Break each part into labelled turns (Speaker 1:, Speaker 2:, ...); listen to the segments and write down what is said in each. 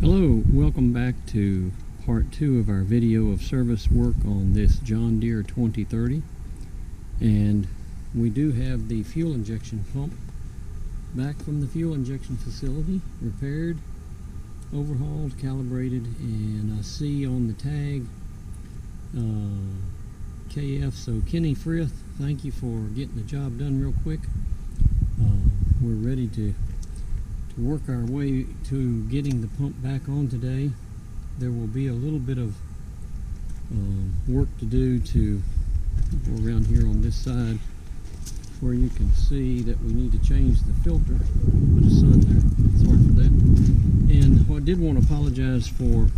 Speaker 1: Hello, welcome back to part 2 of our video of service work on this John Deere 2030. And we do have the fuel injection pump back from the fuel injection facility, repaired, overhauled, calibrated, and I see on the tag KF. So Kenny Frith, thank you for getting the job done real quick. We're ready to work our way to getting the pump back on today. There will be a little bit of work to do to go around here on this side where you can see that we need to change the filter. Put a sun there, sorry for that. And I did want to apologize for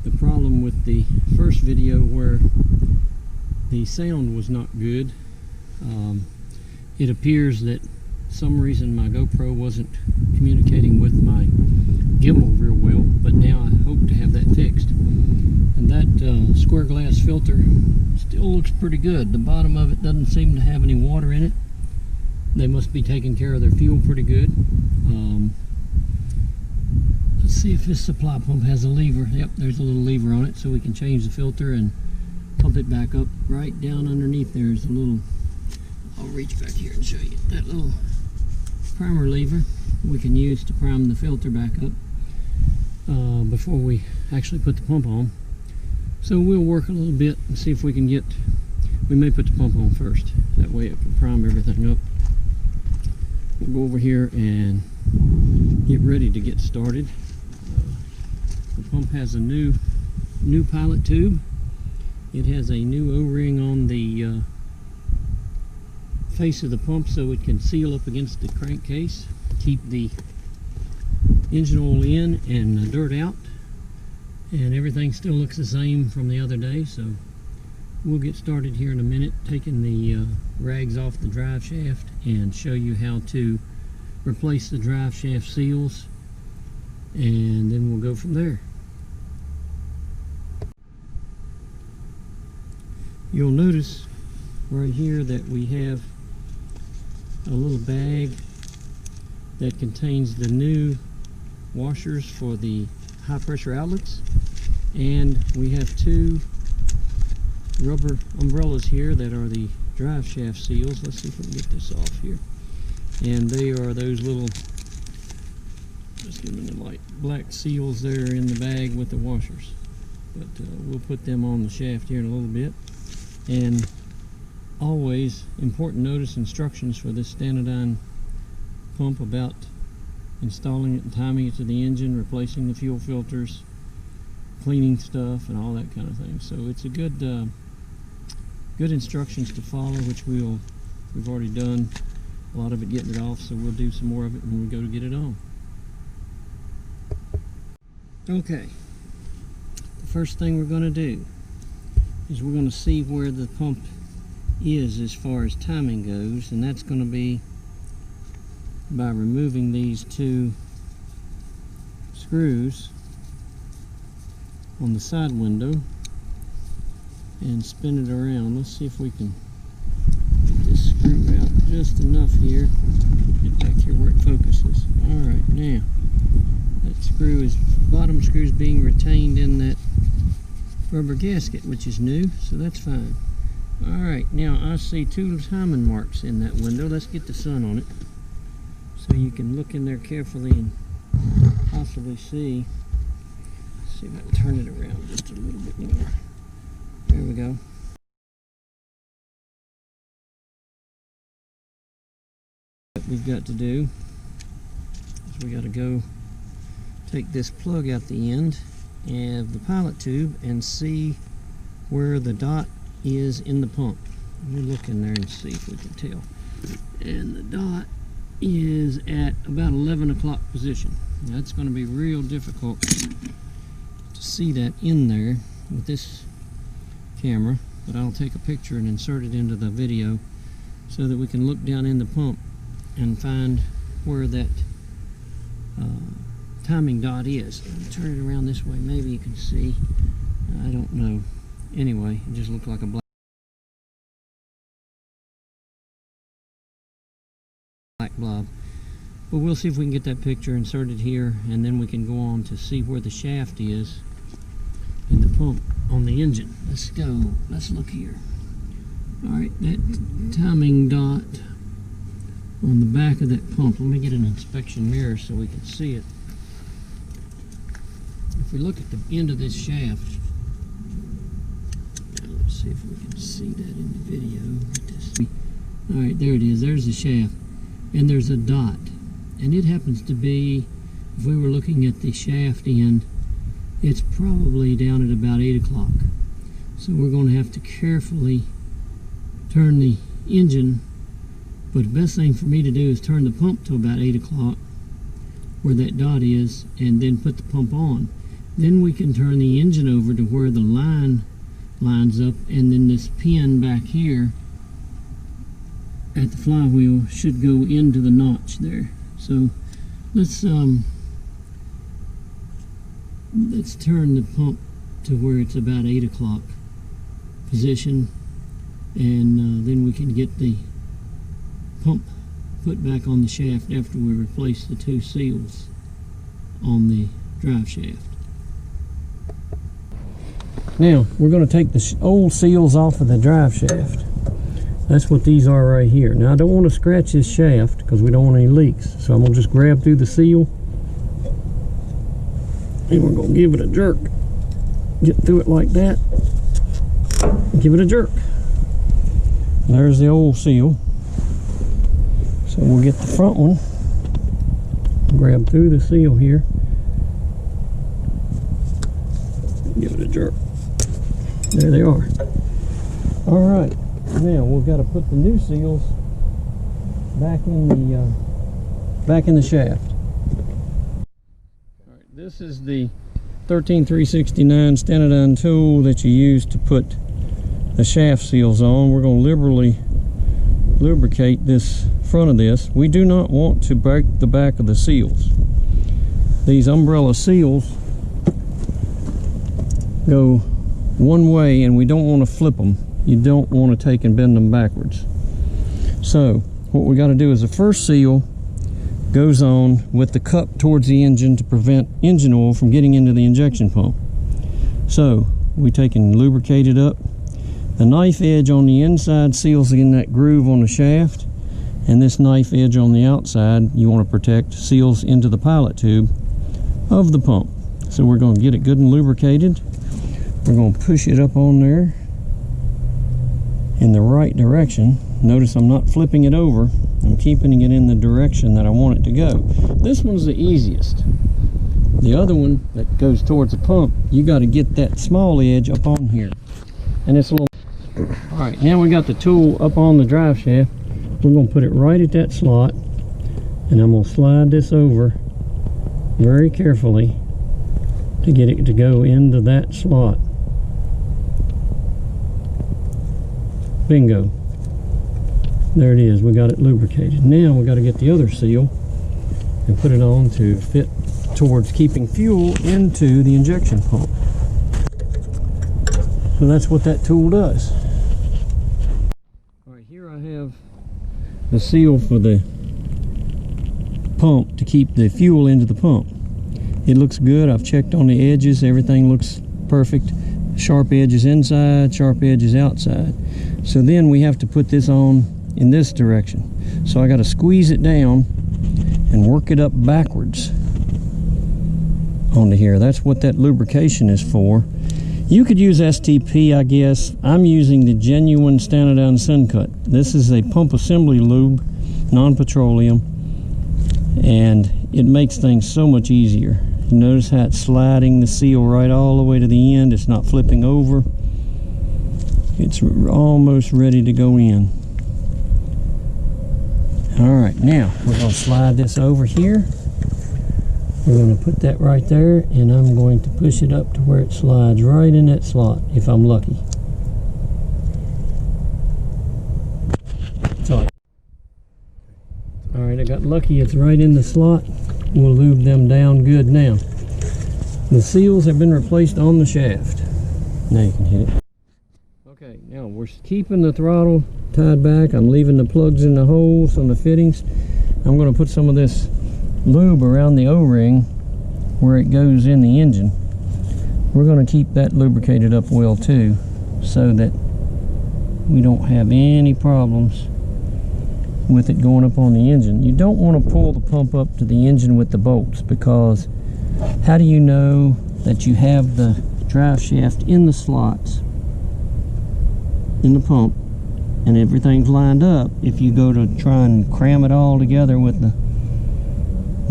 Speaker 1: the problem with the first video where the sound was not good. It appears that some reason my GoPro wasn't communicating with my gimbal real well, but now I hope to have that fixed. And that square glass filter still looks pretty good. The bottom of it doesn't seem to have any water in it. They must be taking care of their fuel pretty good. Let's see if this supply pump has a lever. Yep, there's a little lever on it, so we can change the filter and pump it back up. Right down underneath there is a little, I'll reach back here and show you, that little primer lever we can use to prime the filter back up before we actually put the pump on. So we'll work a little bit and see if we can get, we may put the pump on first, that way it can prime everything up. We'll go over here and get ready to get started. The pump has a new pilot tube. It has a new O-ring on the face of the pump so it can seal up against the crankcase, keep the engine oil in and the dirt out, and everything still looks the same from the other day. So we'll get started here in a minute, taking the rags off the drive shaft and show you how to replace the drive shaft seals, and then we'll go from there. You'll notice right here that we have a little bag that contains the new washers for the high pressure outlets, and we have 2 rubber umbrellas here that are the drive shaft seals. Let's see if we can get this off here. And they are those little, just give them the light, black seals there in the bag with the washers. But we'll put them on the shaft here in a little bit. And always important notice instructions for this Stanadyne pump about installing it and timing it to the engine, replacing the fuel filters, cleaning stuff, and all that kind of thing. So it's a good good instructions to follow, which we've already done a lot of it getting it off, so we'll do some more of it when we go to get it on. Okay, the first thing we're going to do is we're going to see where the pump is as far as timing goes, and that's going to be by removing these 2 screws on the side window and spin it around. Let's see if we can get this screw out just enough here. Get back here where it focuses. Alright, now that screw is, bottom screw is being retained in that rubber gasket, which is new, so that's fine. Alright, now I see 2 timing marks in that window. Let's get the sun on it so you can look in there carefully and possibly see. Let's see if I can turn it around just a little bit more. There we go. What we've got to do is we got to go take this plug out the end of the pilot tube and see where the dot is in the pump. We'll look in there and see if we can tell. And the dot is at about 11 o'clock position. Now, that's going to be real difficult to see that in there with this camera, but I'll take a picture and insert it into the video so that we can look down in the pump and find where that timing dot is. Turn it around this way, maybe you can see. I don't know. Anyway, it just looked like a black blob. But we'll see if we can get that picture inserted here, and then we can go on to see where the shaft is in the pump on the engine. Let's go. Let's look here. Alright, that timing dot on the back of that pump. Let me get an inspection mirror so we can see it. If we look at the end of this shaft, now let's see if we can see that in the video. Alright, there it is. There's the shaft. And there's a dot. And it happens to be, if we were looking at the shaft end, it's probably down at about 8 o'clock. So we're going to have to carefully turn the engine. But the best thing for me to do is turn the pump to about 8 o'clock, where that dot is, and then put the pump on. Then we can turn the engine over to where the line lines up, and then this pin back here at the flywheel should go into the notch there. So let's turn the pump to where it's about 8 o'clock position, and then we can get the pump put back on the shaft after we replace the 2 seals on the drive shaft. Now we're going to take the old seals off of the drive shaft. That's what these are right here. Now I don't want to scratch this shaft because we don't want any leaks. So I'm going to just grab through the seal and we're going to give it a jerk. Get through it like that. Give it a jerk. There's the old seal. So we'll get the front one. Grab through the seal here. Give it a jerk. There they are. Alright. Now we've got to put the new seals back in the shaft. All right, this is the 13369 Stanadyne tool that you use to put the shaft seals on. We're going to liberally lubricate this front of this. We do not want to break the back of the seals. These umbrella seals go one way and we don't want to flip them. You don't want to take and bend them backwards. So what we got to do is the first seal goes on with the cup towards the engine to prevent engine oil from getting into the injection pump. So we take and lubricate it up. The knife edge on the inside seals in that groove on the shaft, and this knife edge on the outside you want to protect seals into the pilot tube of the pump. So we're going to get it good and lubricated. We're going to push it up on there in the right direction. Notice I'm not flipping it over. I'm keeping it in the direction that I want it to go. This one's the easiest. The other one that goes towards the pump, you got to get that small edge up on here. And it's a little... Alright, now we got the tool up on the drive shaft. We're going to put it right at that slot. And I'm going to slide this over very carefully to get it to go into that slot. Bingo. There it is. We got it lubricated. Now we got to get the other seal and put it on to fit towards keeping fuel into the injection pump. So that's what that tool does. Alright, here I have the seal for the pump to keep the fuel into the pump. It looks good. I've checked on the edges. Everything looks perfect. Sharp edges inside, sharp edges outside. So then we have to put this on in this direction. So I got to squeeze it down and work it up backwards onto here. That's what that lubrication is for. You could use STP, I guess. I'm using the genuine Stanadyne Sun Cut. This is a pump assembly lube, non-petroleum, and it makes things so much easier. Notice how it's sliding the seal right all the way to the end. It's not flipping over. It's almost ready to go in. Alright, now we're going to slide this over here. We're going to put that right there, and I'm going to push it up to where it slides right in that slot, if I'm lucky. Alright, I got lucky. It's right in the slot. We'll lube them down good now. The seals have been replaced on the shaft. Now you can hit it. Okay, now we're keeping the throttle tied back. I'm leaving the plugs in the holes on the fittings. I'm going to put some of this lube around the O-ring where it goes in the engine. We're going to keep that lubricated up well too, so that we don't have any problems with it going up on the engine. You don't want to pull the pump up to the engine with the bolts, because how do you know that you have the drive shaft in the slots in the pump and everything's lined up if you go to try and cram it all together with the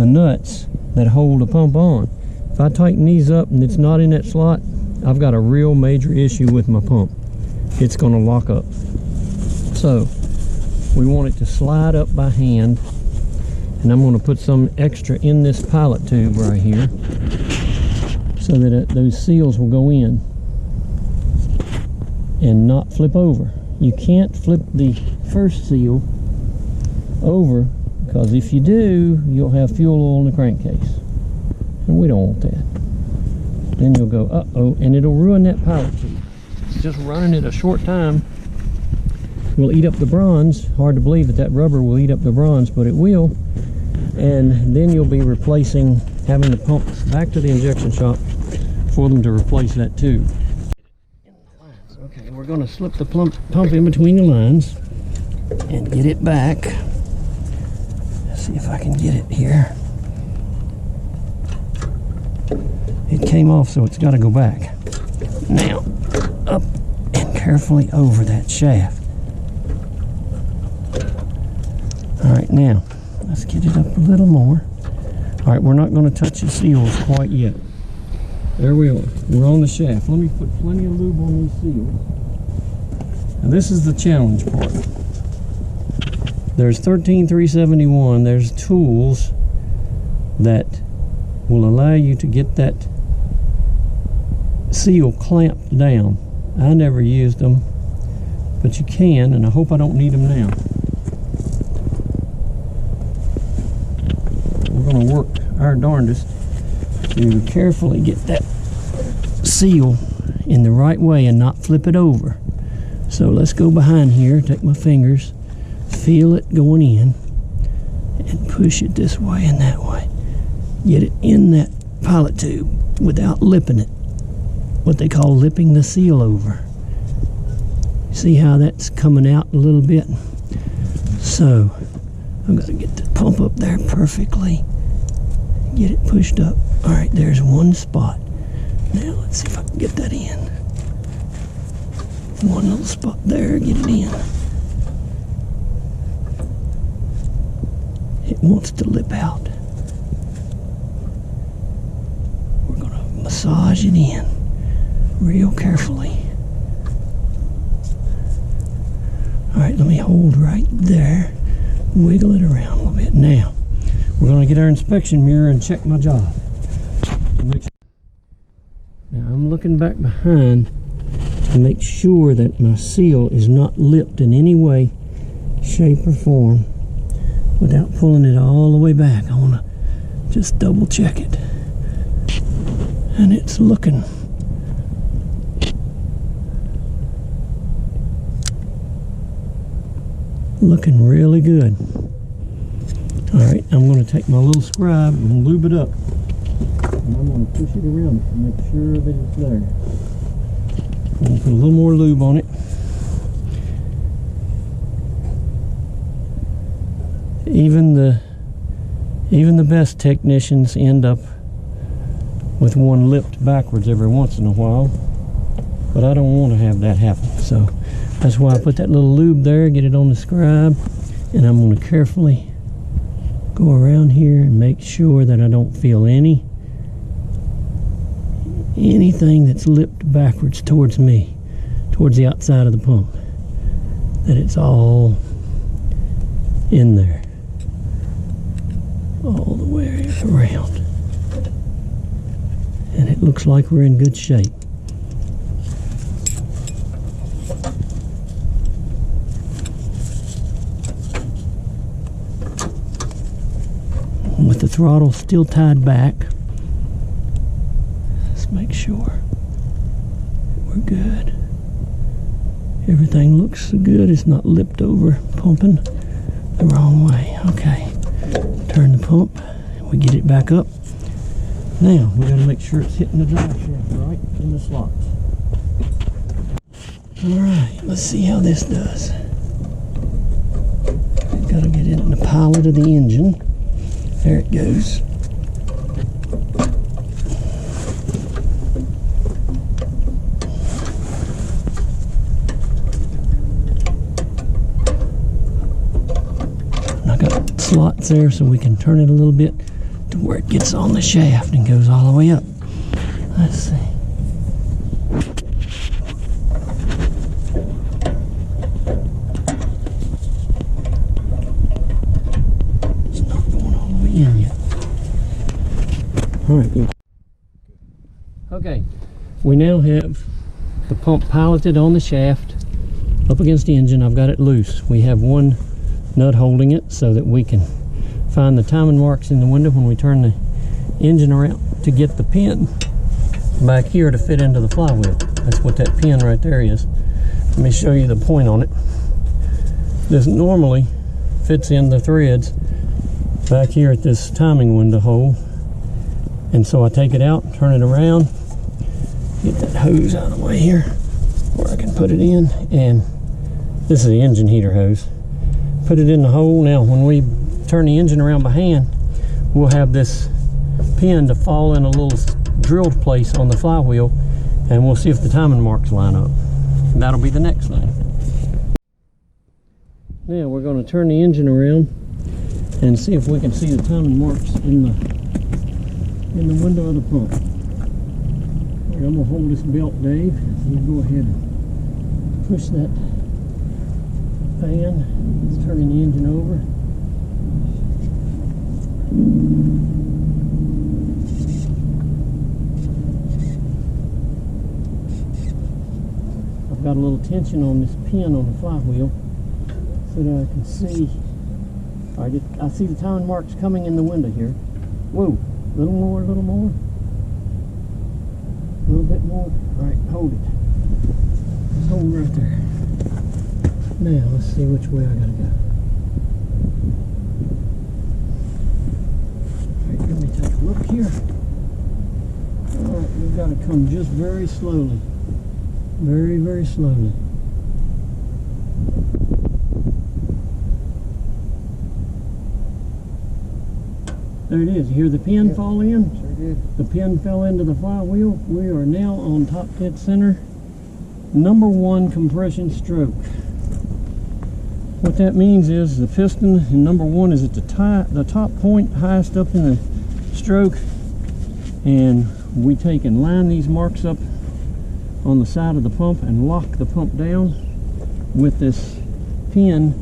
Speaker 1: nuts that hold the pump on? If I tighten these up and it's not in that slot, I've got a real major issue with my pump. It's going to lock up. So we want it to slide up by hand, and I'm going to put some extra in this pilot tube right here so that those seals will go in and not flip over. You can't flip the first seal over, because if you do, you'll have fuel oil in the crankcase, and we don't want that. Then you'll go, uh-oh, and it'll ruin that pilot tube. Just running it a short time will eat up the bronze. Hard to believe that rubber will eat up the bronze, but it will. And then you'll be replacing, having to pump back to the injection shop for them to replace that tube. Okay, we're going to slip the pump in between the lines and get it back. Let's see if I can get it here. It came off, so it's got to go back. Now, up and carefully over that shaft. Alright, now let's get it up a little more. Alright, we're not going to touch the seals quite yet. There we are. We're on the shaft. Let me put plenty of lube on these seals. Now this is the challenge part. There's 13371. There's tools that will allow you to get that seal clamped down. I never used them, but you can, and I hope I don't need them now. We're going to work our darndest to carefully get that seal in the right way and not flip it over. So let's go behind here, take my fingers, feel it going in, and push it this way and that way. Get it in that pilot tube without lipping it. What they call lipping the seal over. See how that's coming out a little bit? So I'm going to get the pump up there perfectly. Get it pushed up. Alright, there's one spot. Now let's see if I can get that in. One little spot there, get it in. It wants to lip out. We're going to massage it in real carefully. Alright, let me hold right there. Wiggle it around a little bit. Now, we're going to get our inspection mirror and check my job. Now, I'm looking back behind to make sure that my seal is not lipped in any way, shape, or form without pulling it all the way back. I want to just double check it. And it's looking really good. Alright, I'm going to take my little scribe and lube it up. And I'm going to push it around to make sure that it's there. I'm going to put a little more lube on it. Even the best technicians end up with one lipped backwards every once in a while. But I don't want to have that happen. So that's why I put that little lube there, get it on the scribe, and I'm going to carefully go around here and make sure that I don't feel anything that's lipped backwards towards me, towards the outside of the pump, that it's all in there, all the way around, and it looks like we're in good shape. With the throttle still tied back, let's make sure we're good. Everything looks good. It's not lipped over, pumping the wrong way. Okay, turn the pump. we get it back up. Now we got to make sure it's hitting the drive shaft right in the slots. Alright, let's see how this does. Got to get it in the pilot of the engine. There it goes. I got slots there so we can turn it a little bit to where it gets on the shaft and goes all the way up. Let's see. It's not going all the way in yet. Alright. Okay, we now have the pump piloted on the shaft up against the engine. I've got it loose. We have one nut holding it so that we can find the timing marks in the window when we turn the engine around to get the pin back here to fit into the flywheel. That's what that pin right there is. Let me show you the point on it. This normally fits in the threads back here at this timing window hole, and so I take it out, turn it around, get that hose out of the way here where I can put it in, and this is the engine heater hose. Put it in the hole. Now when we turn the engine around by hand, we'll have this pin to fall in a little drilled place on the flywheel, and we'll see if the timing marks line up. And that'll be the next thing. Now we're going to turn the engine around and see if we can see the timing marks in the window of the pump. I'm going to hold this belt, Dave. You go ahead and push that fan. It's turning the engine over. I've got a little tension on this pin on the flywheel so that I can see. I see the timing marks coming in the window here. Whoa, a little more, a little more. A little bit more. Alright, hold it. Just hold right there. Now, let's see which way I gotta go. Alright, let me take a look here. Alright, we've got to come just very slowly. Very, very slowly. There it is. You hear the pin fall in? Sure did. The pin fell into the flywheel. We are now on top dead center. #1 compression stroke. What that means is the piston in #1 is at the top point, highest up in the stroke, and we take and line these marks up on the side of the pump and lock the pump down with this pin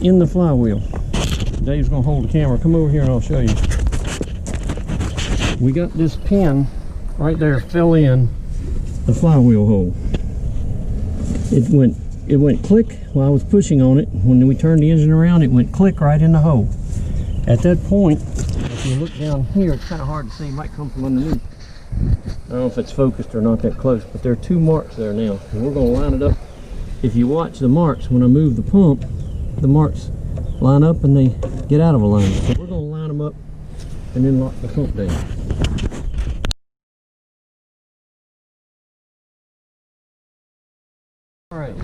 Speaker 1: in the flywheel. Dave's gonna hold the camera. Come over here and I'll show you. We got this pin right there, fell in the flywheel hole. It went click while I was pushing on it. When we turned the engine around, it went click right in the hole. At that point, if you look down here, it's kind of hard to see. It might come from underneath. I don't know if it's focused or not that close, but there are 2 marks there now. And we're going to line it up. If you watch the marks, when I move the pump, the marks line up and they get out of alignment. So we're going to line them up and then lock the pump down. Alright,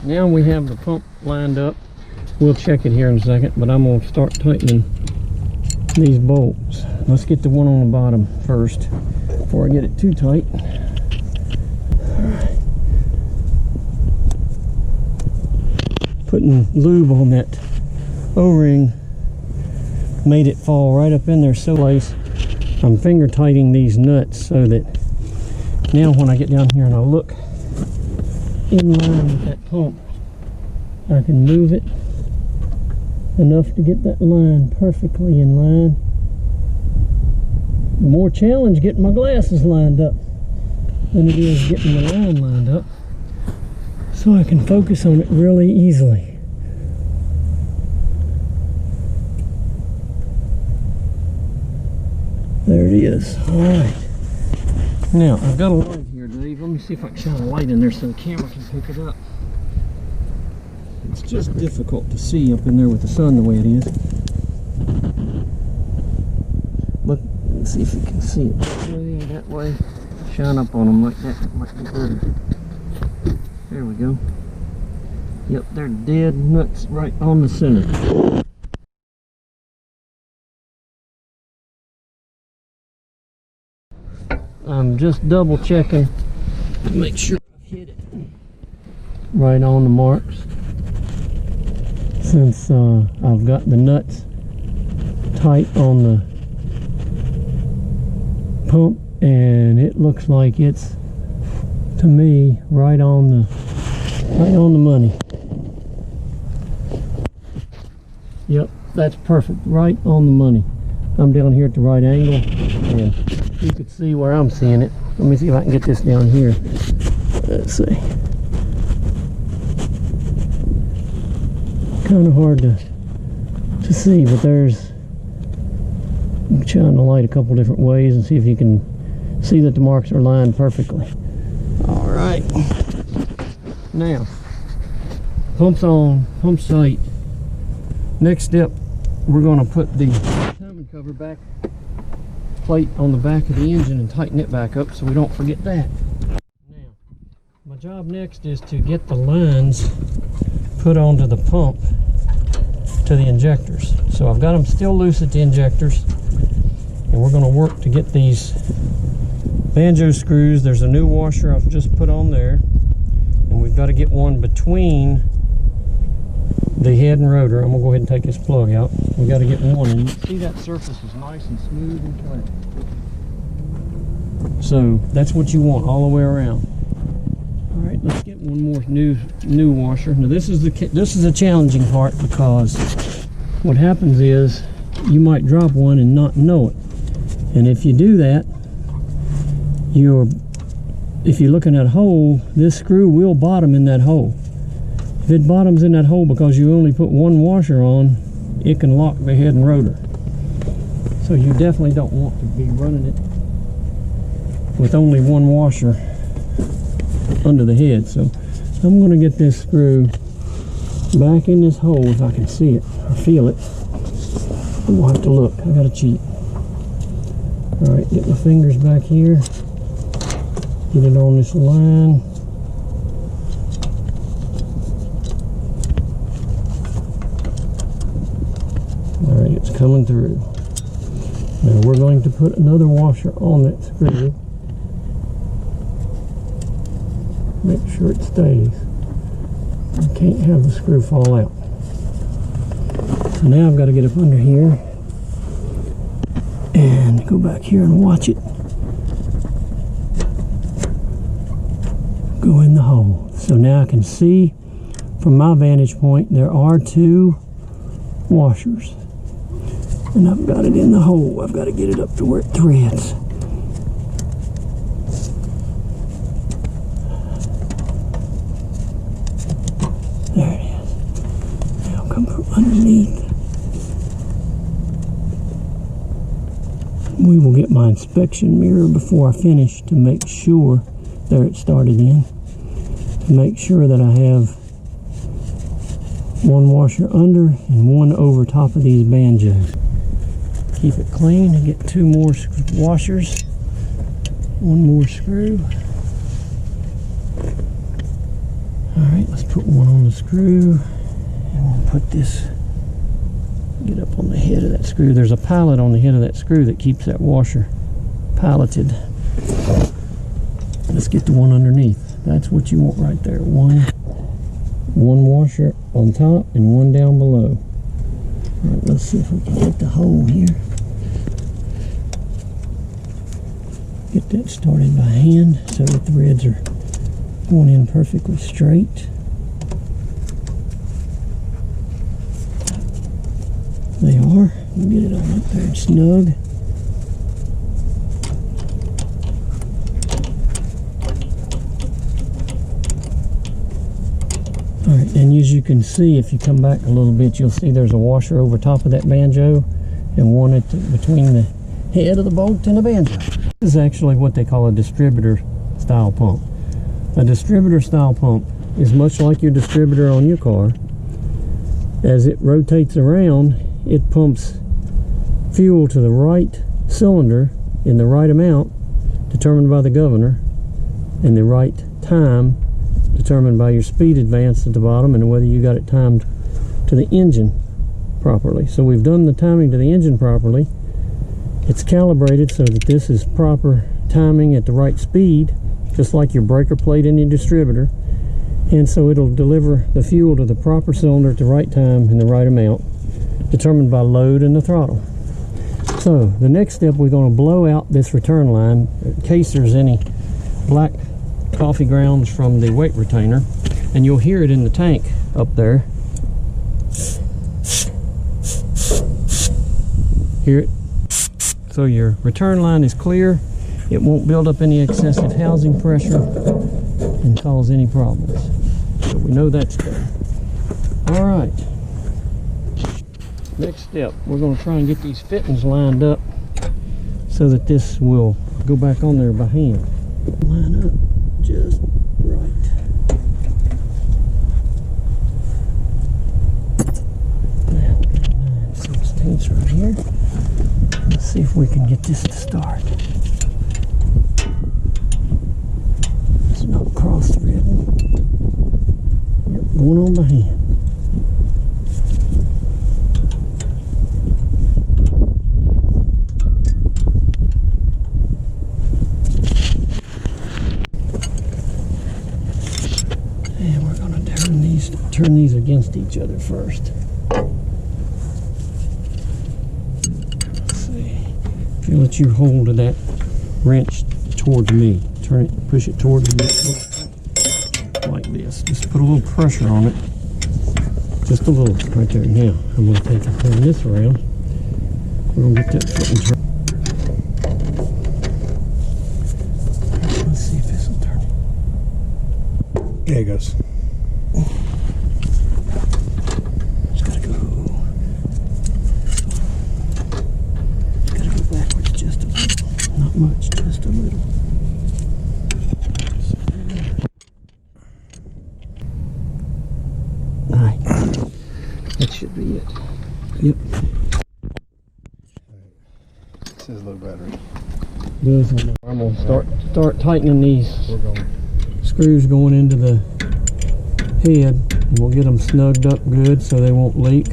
Speaker 1: now we have the pump lined up. We'll check it here in a second, but I'm going to start tightening these bolts. Let's get the one on the bottom first before I get it too tight. Alright. Putting lube on that O-ring made it fall right up in there so nice. I'm finger tightening these nuts so that now when I get down here and I look in line with that pump, I can move it enough to get that line perfectly in line. More challenge getting my glasses lined up than it is getting the line lined up, so I can focus on it really easily. There it is. Alright. Now, I've got a light here, Dave. Let me see if I can shine a light in there so the camera can pick it up. It's just difficult to see up in there with the sun the way it is. Let's see if you can see it that way. Shine up on them like that. That might be better. There we go. Yep, they're dead nuts right on the center. I'm just double checking to make sure I've hit it right on the marks. Since I've got the nuts tight on the pump, and it looks like it's, to me, right on the money. Yep, that's perfect, right on the money. I'm down here at the right angle, and you can see where I'm seeing it. Let me see if I can get this down here. Let's see. Kind of hard to see, but there's, I'm trying to light a couple different ways and see if you can see that the marks are lined perfectly. All right, now pump's on, pump's tight. Next step, we're going to put the timing cover back plate on the back of the engine and tighten it back up so we don't forget that. Now, my job next is to get the lines put onto the pump to the injectors. So I've got them still loose at the injectors, and we're going to work to get these banjo screws. There's a new washer I've just put on there, and we've got to get one between the head and rotor. I'm going to go ahead and take this plug out. We've got to get one, and you see that surface is nice and smooth and flat. So that's what you want all the way around. All right, let's get one more new washer. Now this is the challenging part, because what happens is you might drop one and not know it. And if you do that, if you look in that hole, this screw will bottom in that hole. If it bottoms in that hole because you only put one washer on, it can lock the head and rotor. So you definitely don't want to be running it with only one washer under the head. So I'm going to get this screw back in this hole if I can see it or feel it. I'm going to have to look. I got to cheat. All right, get my fingers back here. Get it on this line. All right, it's coming through. Now we're going to put another washer on that screw. Make sure it stays. I can't have the screw fall out. So now I've got to get up under here and go back here and watch it go in the hole. So now I can see from my vantage point there are two washers, and I've got it in the hole. I've got to get it up to where it threads. There it is. Now come from underneath. We will get my inspection mirror before I finish to make sure, there it started in, to make sure that I have one washer under and one over top of these banjos. Keep it clean and get two more washers, one more screw. Alright, let's put one on the screw, and we'll put this, get up on the head of that screw. There's a pallet on the head of that screw that keeps that washer palleted. Let's get the one underneath. That's what you want right there. One washer on top and one down below. All right, let's see if we can get the hole here. Get that started by hand so the threads are going in perfectly straight. They are. We'll get it all up there and snug. Alright, and as you can see, if you come back a little bit, you'll see there's a washer over top of that banjo and one between the head of the bolt and the banjo. This is actually what they call a distributor style pump. A distributor style pump is much like your distributor on your car. As it rotates around, it pumps fuel to the right cylinder in the right amount determined by the governor, and the right time determined by your speed advance at the bottom, and whether you got it timed to the engine properly. So we've done the timing to the engine properly. It's calibrated so that this is proper timing at the right speed, just like your breaker plate in your distributor, and so it'll deliver the fuel to the proper cylinder at the right time in the right amount, determined by load and the throttle. So the next step, we're going to blow out this return line in case there's any black coffee grounds from the weight retainer, and you'll hear it in the tank up there. Hear it? So your return line is clear. It won't build up any excessive housing pressure and cause any problems. So we know that's done. All right. Next step, we're going to try and get these fittings lined up so that this will go back on there by hand. Line up just right. 9/16 right here. Let's see if we can get this to start. It's not cross-threading. Yep, going on by hand. And we're going to turn these against each other first. Feel that you hold that wrench towards me. Turn it, push it towards me like this. Just put a little pressure on it. Just a little right there. Now I'm going to take and turn this around. We're going to get that foot and turn. Let's see if this will turn.
Speaker 2: There it goes.
Speaker 1: Much, just a little. Alright, that should be it. Yep.
Speaker 2: Says low battery.
Speaker 1: I'm gonna start tightening these screws going into the head, and we'll get them snugged up good so they won't leak.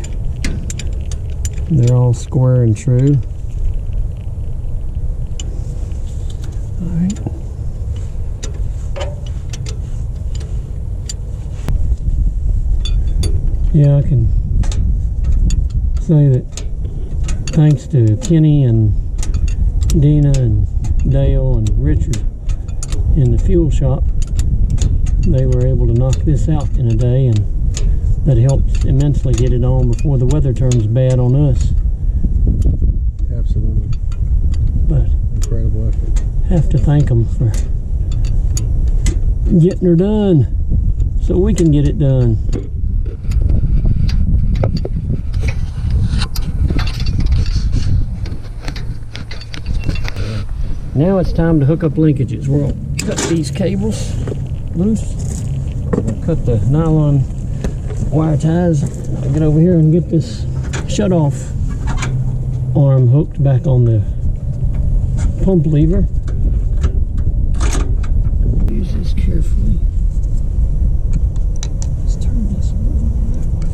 Speaker 1: They're all square and true. Alright. Yeah, I can say that thanks to Kenny and Dina and Dale and Richard in the fuel shop, they were able to knock this out in a day, and that helps immensely get it on before the weather turns bad on us.
Speaker 2: Absolutely.
Speaker 1: But
Speaker 2: incredible effort.
Speaker 1: Have to thank them for getting her done so we can get it done. Now it's time to hook up linkages. We're going to cut these cables loose. We're going to cut the nylon wire ties. I'll get over here and get this shut-off arm hooked back on the pump lever. Use this carefully. Let's turn this around that way.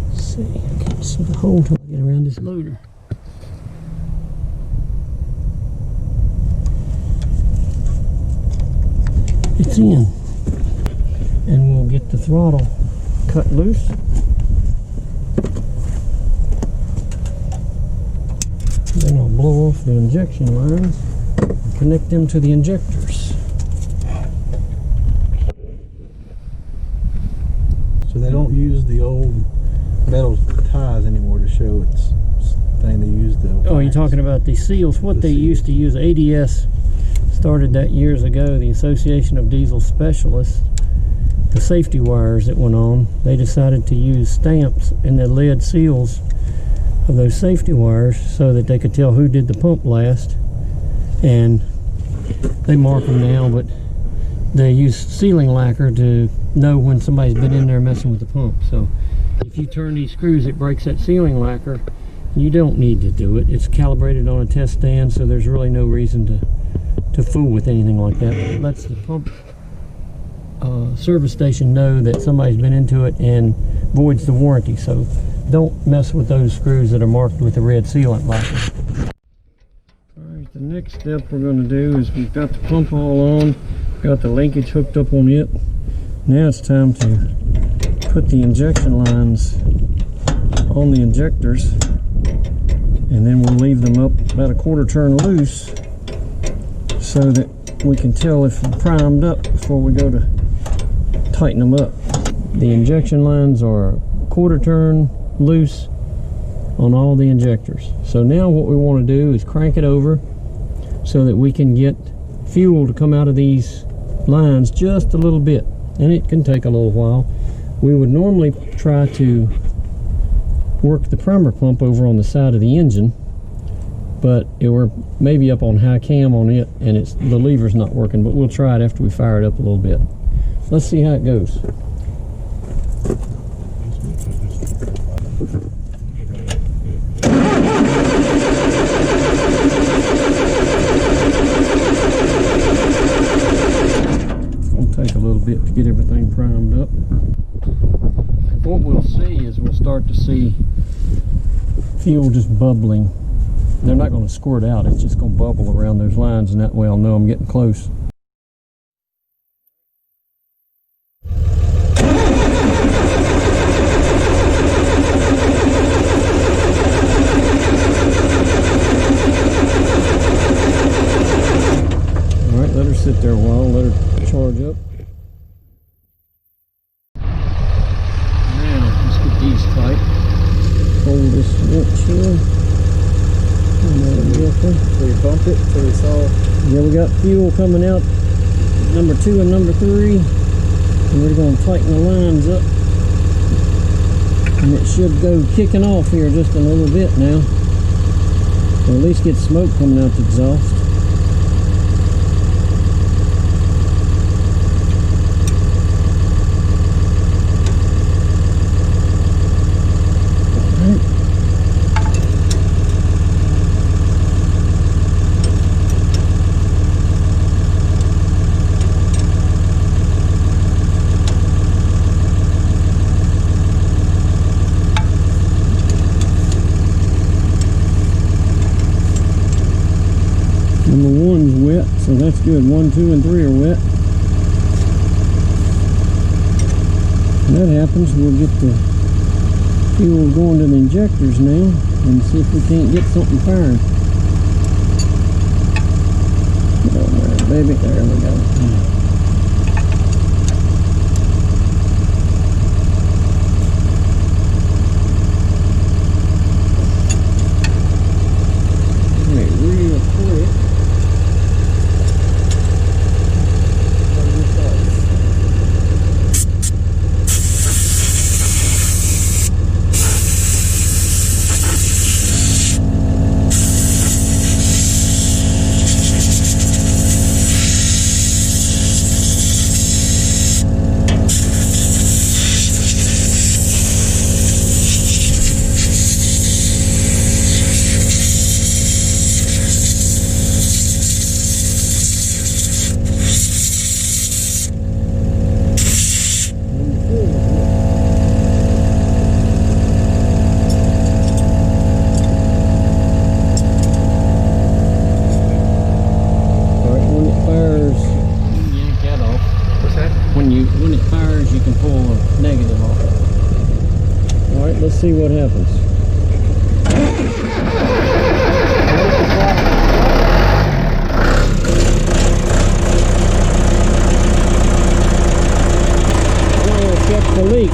Speaker 1: Let's see, I can't see the hole until I get around this loader. It's in. And we'll get the throttle cut loose. Then I'll blow off the injection lines and connect them to the injectors.
Speaker 2: So they don't use the old metal ties anymore to show its thing. They use the
Speaker 1: Oh, you're talking about the seals. What they used to use, ADS started that years ago, the Association of Diesel Specialists. The safety wires that went on, they decided to use stamps in the lead seals of those safety wires so that they could tell who did the pump last, and they mark them now, but they use sealing lacquer to know when somebody's been in there messing with the pump. So if if you turn these screws, it breaks that sealing lacquer. You don't need to do it. It's calibrated on a test stand, so there's really no reason to fool with anything like that. It lets the pump service station know that somebody's been into it and voids the warranty. So don't mess with those screws that are marked with the red sealant lacquer. Alright, the next step we're going to do is we've got the pump all on, got the linkage hooked up on it. Now it's time to put the injection lines on the injectors, and then we'll leave them up about a quarter turn loose so that we can tell if they're primed up before we go to tighten them up. The injection lines are a quarter turn loose on all the injectors. So now what we want to do is crank it over so that we can get fuel to come out of these lines just a little bit, and it can take a little while. We would normally try to work the primer pump over on the side of the engine, but we're maybe up on high cam on it and the lever's not working, but we'll try it after we fire it up a little bit. Let's see how it goes. It'll take a little bit to get everything primed up. What we'll see is we'll start to see fuel just bubbling. They're not going to squirt out, it's just going to bubble around those lines, and that way I'll know I'm getting close. Alright, let her sit there a while, let her charge up. These tight. Hold this winch here.
Speaker 2: So you bump it till it's all.
Speaker 1: Yeah, we got fuel coming out, number 2 and number 3, and we're going to tighten the lines up. And it should go kicking off here just a little bit now. Or at least get smoke coming out the exhaust. Number 1's wet, so that's good. 1, 2, and 3 are wet. When that happens, we'll get the fuel going to the injectors now and see if we can't get something firing. Get on there, baby. There we go. Real quick. When it fires, you can pull a negative off. Alright, let's see what happens. Oh, check the leak.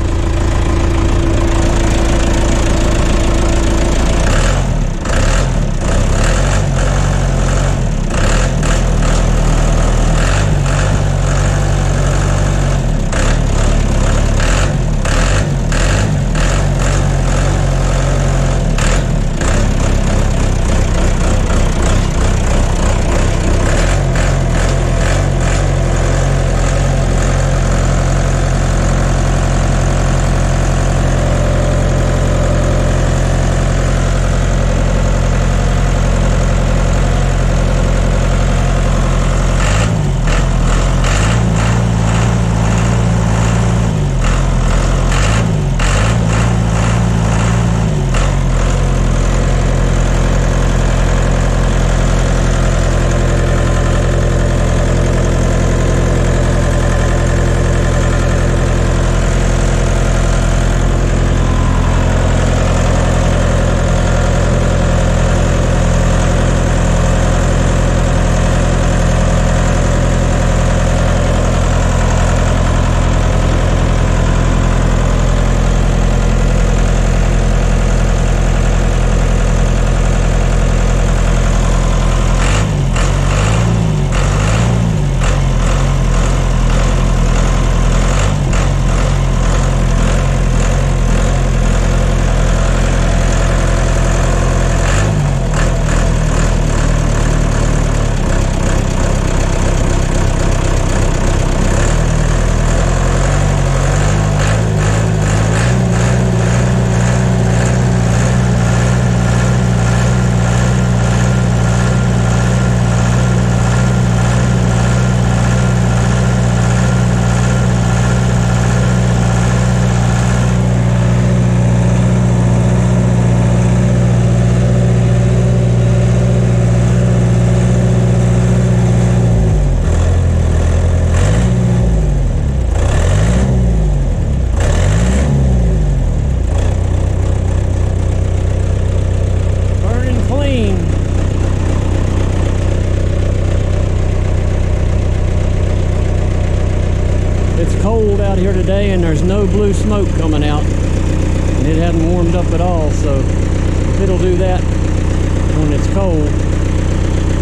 Speaker 1: today and there's no blue smoke coming out, and it hasn't warmed up at all. So if it'll do that when it's cold,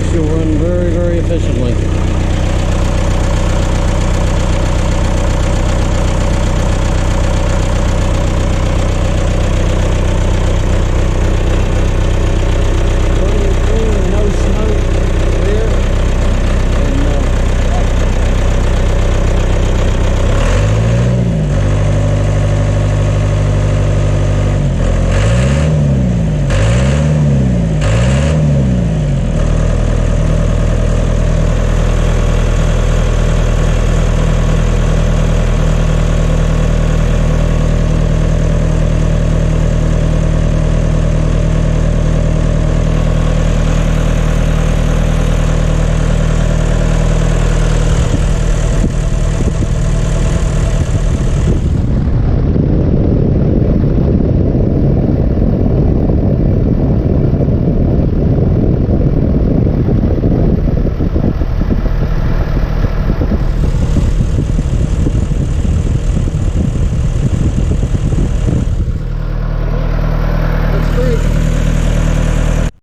Speaker 1: she'll run very, very efficiently.